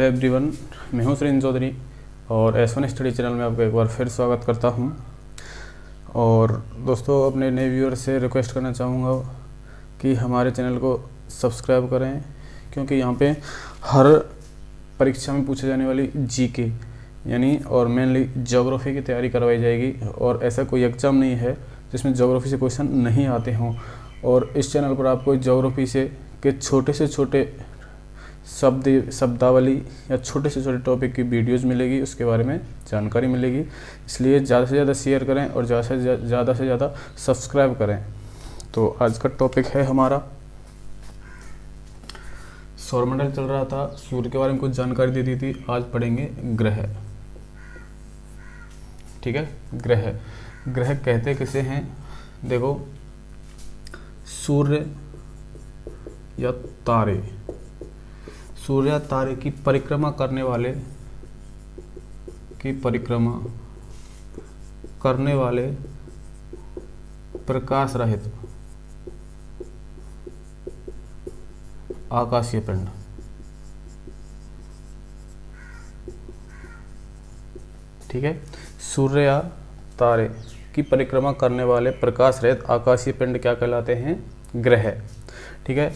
Hello everyone, मैं हूं सुरेंद्र चौधरी और S1 स्टडी चैनल में आपका एक बार फिर स्वागत करता हूं। और दोस्तों, अपने नए व्यूअर से रिक्वेस्ट करना चाहूँगा कि हमारे चैनल को सब्सक्राइब करें, क्योंकि यहां पे हर परीक्षा में पूछे जाने वाली जीके यानी और मेनली ज्योग्राफी की तैयारी करवाई जाएगी। और ऐसा कोई एग्ज़ाम नहीं है जिसमें ज्योग्राफी से क्वेश्चन नहीं आते हों। और इस चैनल पर आपको ज्योग्राफी से के छोटे से छोटे शब्दावली या छोटे से छोटे टॉपिक की वीडियोस मिलेगी, उसके बारे में जानकारी मिलेगी। इसलिए ज़्यादा से ज़्यादा शेयर करें और ज़्यादा से ज़्यादा सब्सक्राइब करें। तो आज का टॉपिक है हमारा सौरमंडल चल रहा था, सूर्य के बारे में कुछ जानकारी दे दी थी। आज पढ़ेंगे ग्रह। ठीक है, ग्रह कहते किसे हैं? देखो, सूर्य या तारे, सूर्य या तारे की परिक्रमा करने वाले प्रकाश रहित आकाशीय पिंड। ठीक है, सूर्य या तारे की परिक्रमा करने वाले प्रकाश रहित आकाशीय पिंड क्या कहलाते हैं? ग्रह। ठीक है,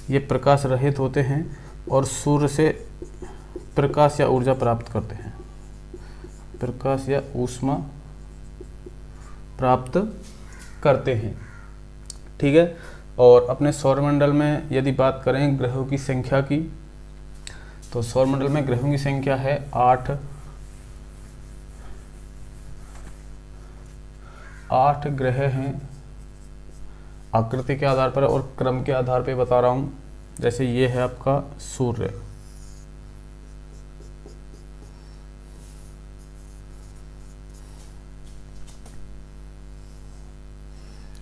ये प्रकाश रहित होते हैं और सूर्य से प्रकाश या ऊर्जा प्राप्त करते हैं, प्रकाश या ऊष्मा प्राप्त करते हैं। ठीक है, और अपने सौरमंडल में यदि बात करें ग्रहों की संख्या की, तो सौरमंडल में ग्रहों की संख्या है 8 ग्रह हैं। आकृति के आधार पर और क्रम के आधार पर बता रहा हूँ। जैसे ये है आपका सूर्य,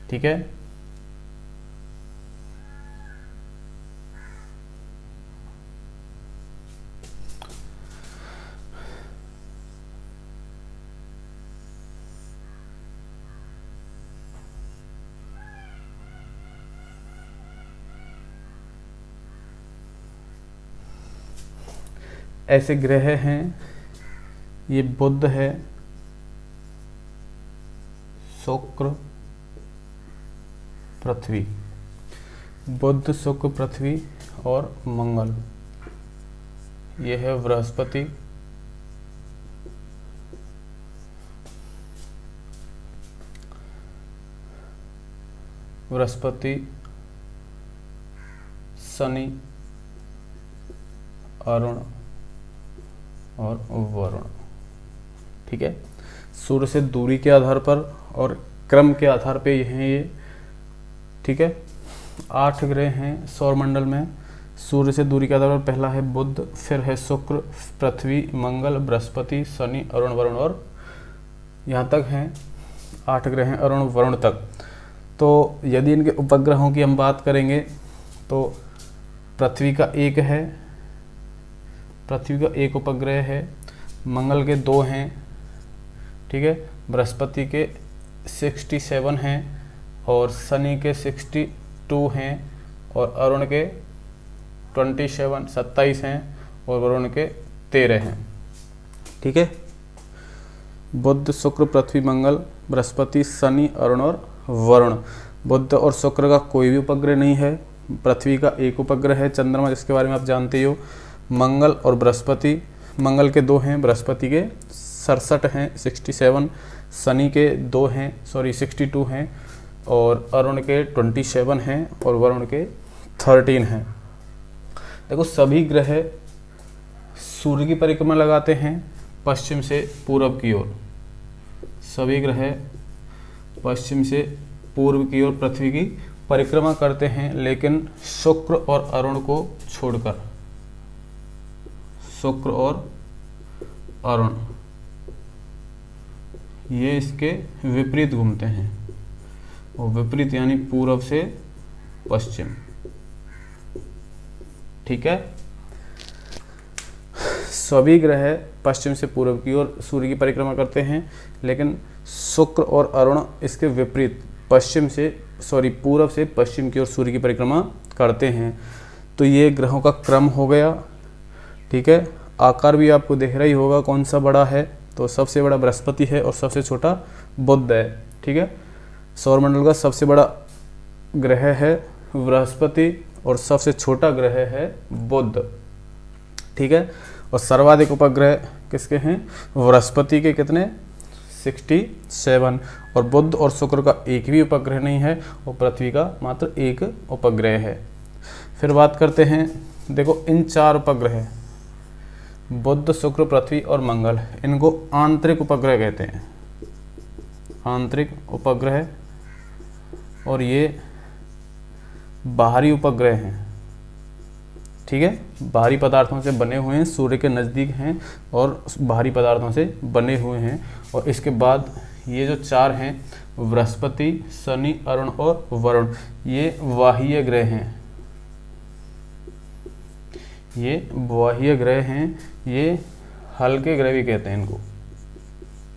ठीक है, ऐसे ग्रह हैं। ये बुध है, शुक्र, पृथ्वी, बुध, शुक्र, पृथ्वी और मंगल। ये है बृहस्पति, शनि, अरुण और वरुण। ठीक है, सूर्य से दूरी के आधार पर और क्रम के आधार पे ये। ठीक है, 8 ग्रह हैं सौरमंडल में। सूर्य से दूरी के आधार पर पहला है बुध, फिर है शुक्र, पृथ्वी, मंगल, बृहस्पति, शनि, अरुण, वरुण और यहाँ तक हैं 8 ग्रह हैं, अरुण वरुण तक। तो यदि इनके उपग्रहों की हम बात करेंगे तो पृथ्वी का एक उपग्रह है, मंगल के 2 हैं। ठीक है, बृहस्पति के 67 हैं और शनि के 62 हैं और अरुण के 27 हैं और वरुण के 13 हैं। ठीक है, बुध, शुक्र, पृथ्वी, मंगल, बृहस्पति, शनि, अरुण और वरुण। बुध और शुक्र का कोई भी उपग्रह नहीं है। पृथ्वी का एक उपग्रह है चंद्रमा, जिसके बारे में आप जानते हो। मंगल और बृहस्पति, मंगल के 2 हैं, बृहस्पति के 67 हैं 67, शनि के 2 हैं 62 हैं और अरुण के 27 हैं और वरुण के 13 हैं। देखो, सभी ग्रह सूर्य की परिक्रमा लगाते हैं पश्चिम से पूर्व की ओर। सभी ग्रह पश्चिम से पूर्व की ओर पृथ्वी की परिक्रमा करते हैं, लेकिन शुक्र और अरुण को छोड़कर। शुक्र और अरुण ये इसके विपरीत घूमते हैं, और विपरीत यानी पूर्व से पश्चिम। ठीक है, सभी ग्रह पश्चिम से पूर्व की ओर सूर्य की परिक्रमा करते हैं, लेकिन शुक्र और अरुण इसके विपरीत पूर्व से पश्चिम की ओर सूर्य की परिक्रमा करते हैं। तो ये ग्रहों का क्रम हो गया। ठीक है, आकार भी आपको दिख रहा ही होगा कौन सा बड़ा है, तो सबसे बड़ा बृहस्पति है और सबसे छोटा बुध है। ठीक है, सौरमंडल का सबसे बड़ा ग्रह है बृहस्पति और सबसे छोटा ग्रह है बुध। ठीक है, और सर्वाधिक उपग्रह किसके हैं? बृहस्पति के कितने? 67। और बुध और शुक्र का एक भी उपग्रह नहीं है और पृथ्वी का मात्र एक उपग्रह है। फिर बात करते हैं, देखो इन 4 उपग्रह बुध, शुक्र, पृथ्वी और मंगल, इनको आंतरिक उपग्रह कहते हैं, आंतरिक उपग्रह। और ये बाहरी उपग्रह हैं। ठीक है, बाहरी पदार्थों से बने हुए हैं, सूर्य के नज़दीक हैं और बाहरी पदार्थों से बने हुए हैं। और इसके बाद ये जो 4 हैं, बृहस्पति, शनि, अरुण और वरुण, ये बाह्य ग्रह हैं। ये बाह्य ग्रह हैं, ये हल्के ग्रह भी कहते हैं इनको,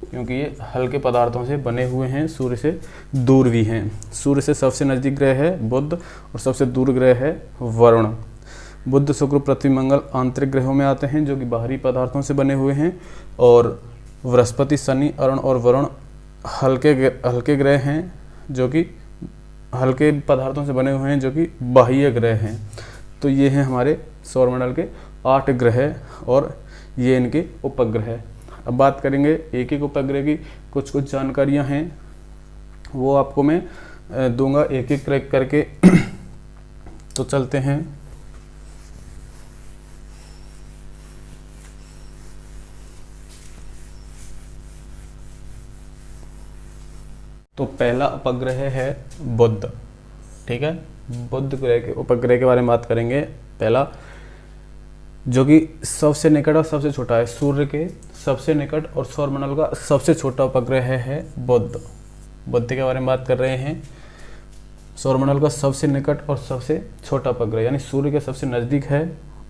क्योंकि ये हल्के पदार्थों से बने हुए हैं, सूर्य से दूर भी हैं। सूर्य से सबसे नज़दीक ग्रह है बुध और सबसे दूर ग्रह है वरुण। बुध, शुक्र, पृथ्वी, मंगल आंतरिक ग्रहों में आते हैं जो कि बाहरी पदार्थों से बने हुए हैं, और बृहस्पति, शनि, अरुण और वरुण हल्के ग्रह हैं जो कि हल्के पदार्थों से बने हुए हैं, जो कि बाह्य ग्रह हैं। तो ये हैं हमारे सौरमंडल के 8 ग्रह और ये इनके उपग्रह। अब बात करेंगे एक एक उपग्रह की, कुछ जानकारियां हैं वो आपको मैं दूंगा एक एक करके। तो चलते हैं। तो पहला उपग्रह है बुध। ठीक है, बुध ग्रह के उपग्रह के बारे में बात करेंगे। पहला जो कि सबसे निकट और सबसे छोटा है, सूर्य के सबसे निकट और सौरमंडल का सबसे छोटा उपग्रह है बुध। बुध के बारे में बात कर रहे हैं। सौरमंडल का सबसे निकट और सबसे छोटा उपग्रह, यानी सूर्य के सबसे नज़दीक है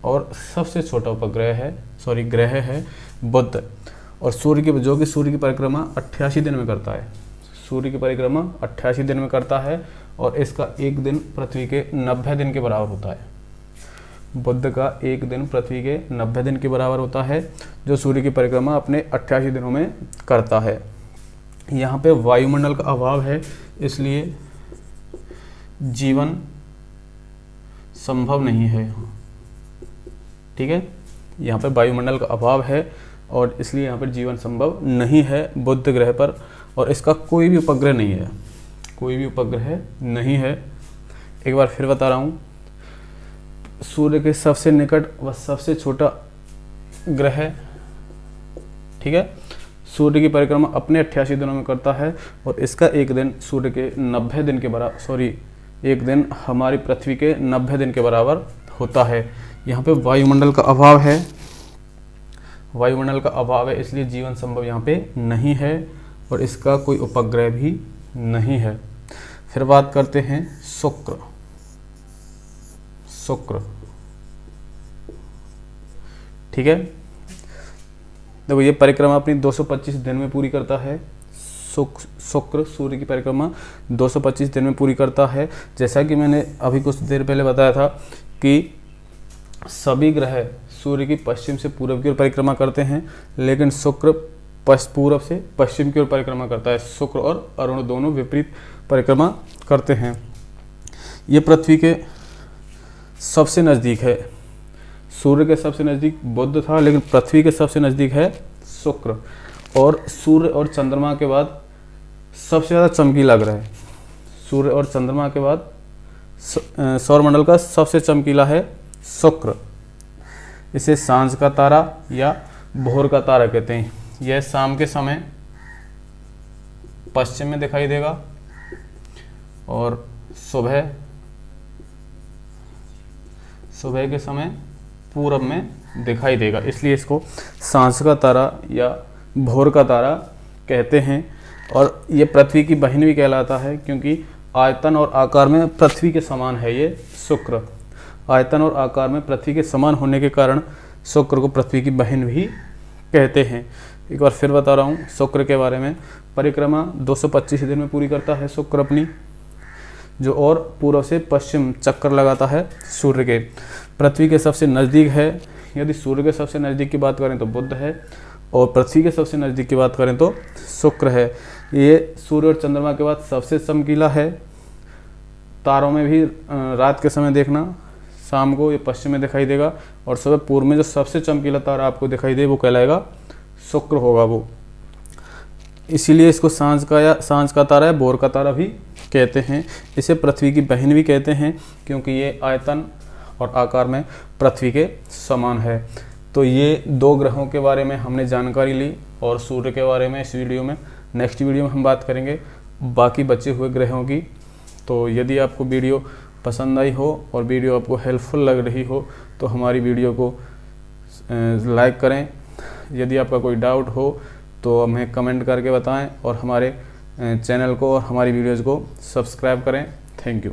और सबसे छोटा उपग्रह है, ग्रह है बुध। और सूर्य की जो कि सूर्य की परिक्रमा 88 दिन में करता है। सूर्य की परिक्रमा 88 दिन में करता है और इसका एक दिन पृथ्वी के 90 दिन के बराबर होता है। बुध का एक दिन पृथ्वी के 90 दिन के बराबर होता है, जो सूर्य की परिक्रमा अपने 88 दिनों में करता है। यहाँ पे वायुमंडल का अभाव है, इसलिए जीवन संभव नहीं है। ठीक है, यहाँ पे वायुमंडल का अभाव है और इसलिए यहाँ पर जीवन संभव नहीं है बुध ग्रह पर। और इसका कोई भी उपग्रह नहीं है, कोई भी उपग्रह नहीं है। एक बार फिर बता रहा हूँ, सूर्य के सबसे निकट व सबसे छोटा ग्रह, ठीक है, सूर्य की परिक्रमा अपने 88 दिनों में करता है और इसका एक दिन सूर्य के 90 दिन के बराबर, एक दिन हमारी पृथ्वी के 90 दिन के बराबर होता है। यहाँ पे वायुमंडल का अभाव है, वायुमंडल का अभाव है, इसलिए जीवन संभव यहाँ पे नहीं है और इसका कोई उपग्रह भी नहीं है। फिर बात करते हैं शुक्र। ठीक है, देखो ये परिक्रमा अपनी 225 दिन में पूरी करता है। शुक्र सूर्य की परिक्रमा 225 दिन में पूरी करता है। जैसा कि मैंने अभी कुछ देर पहले बताया था कि सभी ग्रह सूर्य की पश्चिम से पूर्व की ओर परिक्रमा करते हैं, लेकिन शुक्र पूर्व से पश्चिम की ओर परिक्रमा करता है। शुक्र और अरुण दोनों विपरीत परिक्रमा करते हैं। ये पृथ्वी के सबसे नज़दीक है। सूर्य के सबसे नज़दीक बुध था, लेकिन पृथ्वी के सबसे नज़दीक है शुक्र। और सूर्य और चंद्रमा के बाद सबसे ज़्यादा चमकीला ग्रह है। सूर्य और चंद्रमा के बाद सौरमंडल का सबसे चमकीला है शुक्र। इसे सांझ का तारा या भोर का तारा कहते हैं। यह शाम के समय पश्चिम में दिखाई देगा और सुबह के समय पूरब में दिखाई देगा, इसलिए इसको सांझ का तारा या भोर का तारा कहते हैं। और ये पृथ्वी की बहन भी कहलाता है, क्योंकि आयतन और आकार में पृथ्वी के समान है ये शुक्र। आयतन और आकार में पृथ्वी के समान होने के कारण शुक्र को पृथ्वी की बहन भी कहते हैं। एक बार फिर बता रहा हूँ शुक्र के बारे में। परिक्रमा 225 दिन में पूरी करता है शुक्र अपनी, जो और पूर्व से पश्चिम चक्कर लगाता है सूर्य के। पृथ्वी के सबसे नज़दीक है, यदि सूर्य के सबसे नज़दीक की बात करें तो बुध है, और पृथ्वी के सबसे नज़दीक की बात करें तो शुक्र है। ये सूर्य और चंद्रमा के बाद सबसे चमकीला है। तारों में भी रात के समय देखना, शाम को ये पश्चिम में दिखाई देगा, और सुबह पूर्व में जो सबसे चमकीला तारा आपको दिखाई दे वो कहलाएगा शुक्र होगा वो। इसीलिए इसको सांझ का तारा या भोर का तारा भी कहते हैं। इसे पृथ्वी की बहन भी कहते हैं, क्योंकि ये आयतन और आकार में पृथ्वी के समान है। तो ये 2 ग्रहों के बारे में हमने जानकारी ली, और सूर्य के बारे में इस वीडियो में। नेक्स्ट वीडियो में हम बात करेंगे बाकी बचे हुए ग्रहों की। तो यदि आपको वीडियो पसंद आई हो और वीडियो आपको हेल्पफुल लग रही हो तो हमारी वीडियो को लाइक करें। यदि आपका कोई डाउट हो तो हमें कमेंट करके बताएं, और हमारे चैनल को और हमारी वीडियोज़ को सब्सक्राइब करें। Thank you.